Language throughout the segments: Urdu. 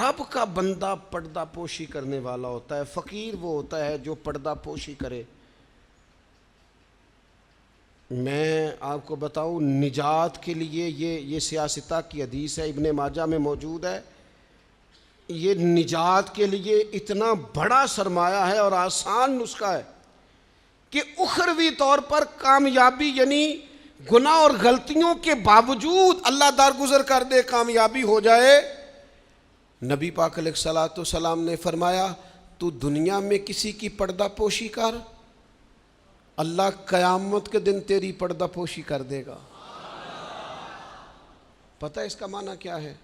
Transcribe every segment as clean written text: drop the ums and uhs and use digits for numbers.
رب کا بندہ پردہ پوشی کرنے والا ہوتا ہے، فقیر وہ ہوتا ہے جو پردہ پوشی کرے۔ میں آپ کو بتاؤں، نجات کے لیے یہ سیاستہ کی حدیث ہے، ابن ماجہ میں موجود ہے، یہ نجات کے لیے اتنا بڑا سرمایہ ہے اور آسان نسخہ ہے کہ اخروی طور پر کامیابی، یعنی گناہ اور غلطیوں کے باوجود اللہ درگزر کر دے، کامیابی ہو جائے۔ نبی پاک علیہ الصلوۃ والسلام نے فرمایا تو دنیا میں کسی کی پردہ پوشی کر، اللہ قیامت کے دن تیری پردہ پوشی کر دے گا۔ پتہ اس کا معنی کیا ہے؟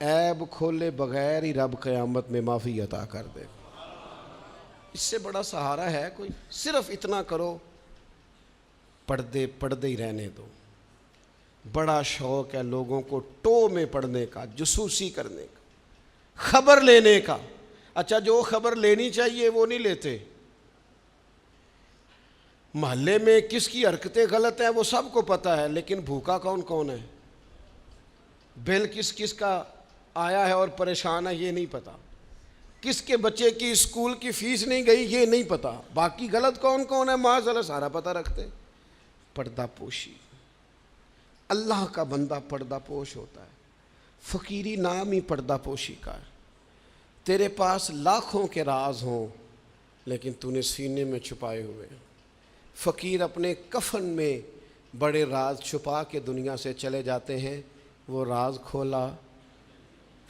عیب کھولے بغیر ہی رب قیامت میں معافی عطا کر دے گا۔ اس سے بڑا سہارا ہے کوئی؟ صرف اتنا کرو، پردے ہی رہنے دو۔ بڑا شوق ہے لوگوں کو ٹو میں پڑھنے کا، جاسوسی کرنے کا، خبر لینے کا۔ اچھا، جو خبر لینی چاہیے وہ نہیں لیتے۔ محلے میں کس کی حرکتیں غلط ہیں وہ سب کو پتہ ہے، لیکن بھوکا کون کون ہے، بل کس کا آیا ہے اور پریشان ہے یہ نہیں پتہ، کس کے بچے کی اسکول کی فیس نہیں گئی یہ نہیں پتہ، باقی غلط کون کون ہے معاذ اللہ سارا پتہ رکھتے۔ پردہ پوشی، اللہ کا بندہ پردہ پوش ہوتا ہے۔ فقیری نام ہی پردہ پوشی کا ہے۔ تیرے پاس لاکھوں کے راز ہوں لیکن تو نے سینے میں چھپائے ہوئے۔ فقیر اپنے کفن میں بڑے راز چھپا کے دنیا سے چلے جاتے ہیں، وہ راز کھولا۔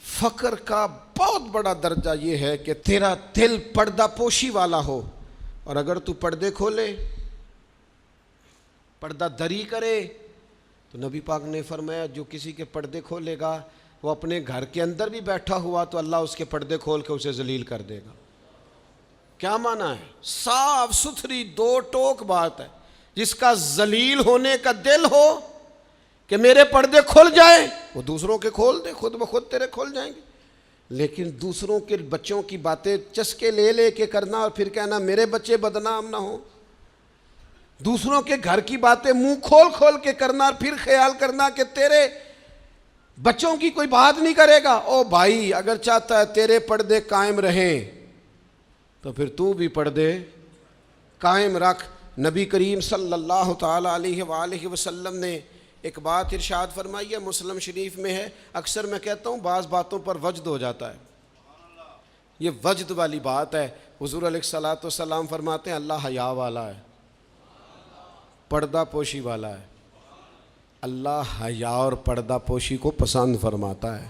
فقر کا بہت بڑا درجہ یہ ہے کہ تیرا دل پردہ پوشی والا ہو، اور اگر تو پردے کھولے، پردہ دری کرے، تو نبی پاک نے فرمایا جو کسی کے پردے کھولے گا وہ اپنے گھر کے اندر بھی بیٹھا ہوا تو اللہ اس کے پردے کھول کے اسے ذلیل کر دے گا۔ کیا معنی ہے؟ صاف ستھری دو ٹوک بات ہے۔ جس کا ذلیل ہونے کا دل ہو کہ میرے پردے کھل جائیں، وہ دوسروں کے کھول دے، خود بخود تیرے کھل جائیں گے۔ لیکن دوسروں کے بچوں کی باتیں چسکے لے کے کرنا اور پھر کہنا میرے بچے بدنام نہ ہوں، دوسروں کے گھر کی باتیں منہ کھول کے کرنا اور پھر خیال کرنا کہ تیرے بچوں کی کوئی بات نہیں کرے گا۔ او بھائی، اگر چاہتا ہے تیرے پردے قائم رہیں تو پھر تو بھی پردے قائم رکھ۔ نبی کریم صلی اللہ تعالیٰ علیہ وآلہ وسلم نے ایک بات ارشاد فرمائی ہے، مسلم شریف میں ہے۔ اکثر میں کہتا ہوں بعض باتوں پر وجد ہو جاتا ہے، یہ وجد والی بات ہے۔ حضور علیہ الصلوۃ والسلام فرماتے ہیں اللہ حیا والا ہے، پردہ پوشی والا ہے۔ اللہ حیا اور پردہ پوشی کو پسند فرماتا ہے۔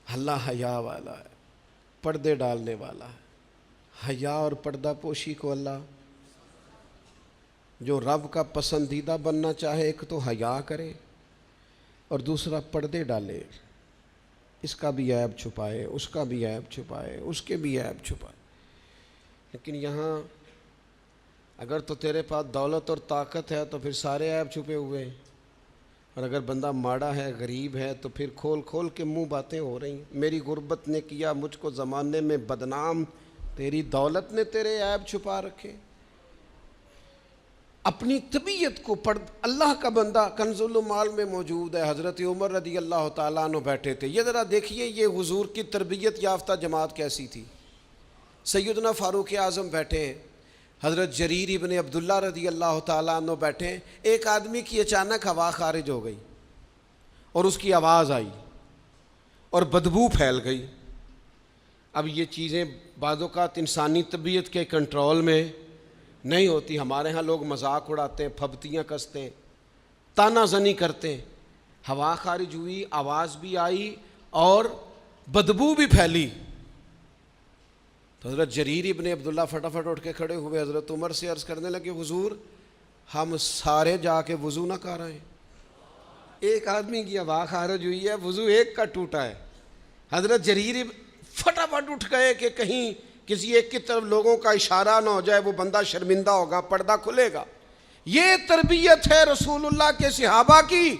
اللہ حیا والا ہے، پردے ڈالنے والا ہے۔ حیا اور پردہ پوشی کو اللہ، جو رب کا پسندیدہ بننا چاہے، ایک تو حیا کرے اور دوسرا پردے ڈالے، اس کا بھی عیب چھپائے، اس کا بھی عیب چھپائے، اس کے بھی عیب چھپائے۔ لیکن یہاں اگر تو تیرے پاس دولت اور طاقت ہے تو پھر سارے عیب چھپے ہوئے ہیں، اور اگر بندہ ماڑا ہے، غریب ہے، تو پھر کھول کے منہ باتیں ہو رہی ہیں۔ میری غربت نے کیا مجھ کو زمانے میں بدنام، تیری دولت نے تیرے عیب چھپا رکھے۔ اپنی طبیعت کو اللہ کا بندہ کنز المال میں موجود ہے، حضرت عمر رضی اللہ تعالیٰ عنہ بیٹھے تھے۔ یہ ذرا دیکھیے یہ حضور کی تربیت یافتہ جماعت کیسی تھی۔ سیدنا فاروق اعظم بیٹھے ہیں، حضرت جریر ابن عبداللہ رضی اللہ تعالیٰ عنہ بیٹھے ہیں۔ ایک آدمی کی اچانک ہوا خارج ہو گئی اور اس کی آواز آئی اور بدبو پھیل گئی۔ اب یہ چیزیں بعض اوقات انسانی طبیعت کے کنٹرول میں نہیں ہوتی۔ ہمارے ہاں لوگ مذاق اڑاتے ہیں، پھبتیاں کستے ہیں، تانا زنی کرتے ہیں۔ ہوا خارج ہوئی، آواز بھی آئی اور بدبو بھی پھیلی۔ تو حضرت جریر ابن عبداللہ فٹافٹ اٹھ کے کھڑے ہوئے، حضرت عمر سے عرض کرنے لگے حضور ہم سارے جا کے وضو نہ کر آئیں، ایک آدمی کی ہوا خارج ہوئی ہے، وضو ایک کا ٹوٹا ہے۔ حضرت جریر فٹافٹ اٹھ گئے کہ کہیں کسی ایک کی طرف لوگوں کا اشارہ نہ ہو جائے، وہ بندہ شرمندہ ہوگا، پردہ کھلے گا۔ یہ تربیت ہے رسول اللہ کے صحابہ کی۔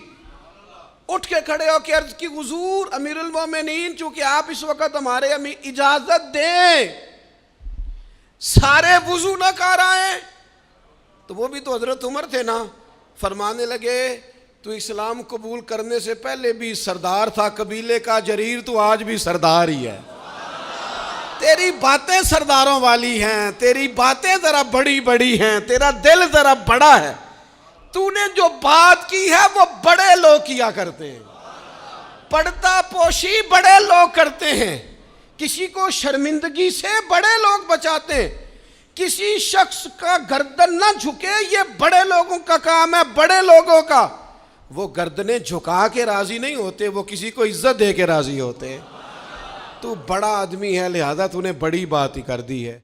اٹھ کے کھڑے ہو کے عرض کی حضور امیر المومنین، چونکہ آپ اس وقت ہمارے اجازت دیں سارے وضو نہ کر آئیں، تو وہ بھی تو حضرت عمر تھے نا۔ فرمانے لگے تو اسلام قبول کرنے سے پہلے بھی سردار تھا قبیلے کا جریر، تو آج بھی سردار ہی ہے۔ تیری باتیں سرداروں والی ہیں، تیری باتیں ذرا بڑی بڑی ہیں، تیرا دل ذرا بڑا ہے، تو نے جو بات کی ہے وہ بڑے لوگ کیا کرتے ہیں، پردہ پوشی بڑے لوگ کرتے ہیں، کسی کو شرمندگی سے بڑے لوگ بچاتے ہیں، کسی شخص کا گردن نہ جھکے یہ بڑے لوگوں کا کام ہے، بڑے لوگوں کا۔ وہ گردنیں جھکا کے راضی نہیں ہوتے، وہ کسی کو عزت دے کے راضی ہوتے ہیں۔ تو بڑا آدمی ہے لہذا تو نے بڑی بات ہی کر دی ہے۔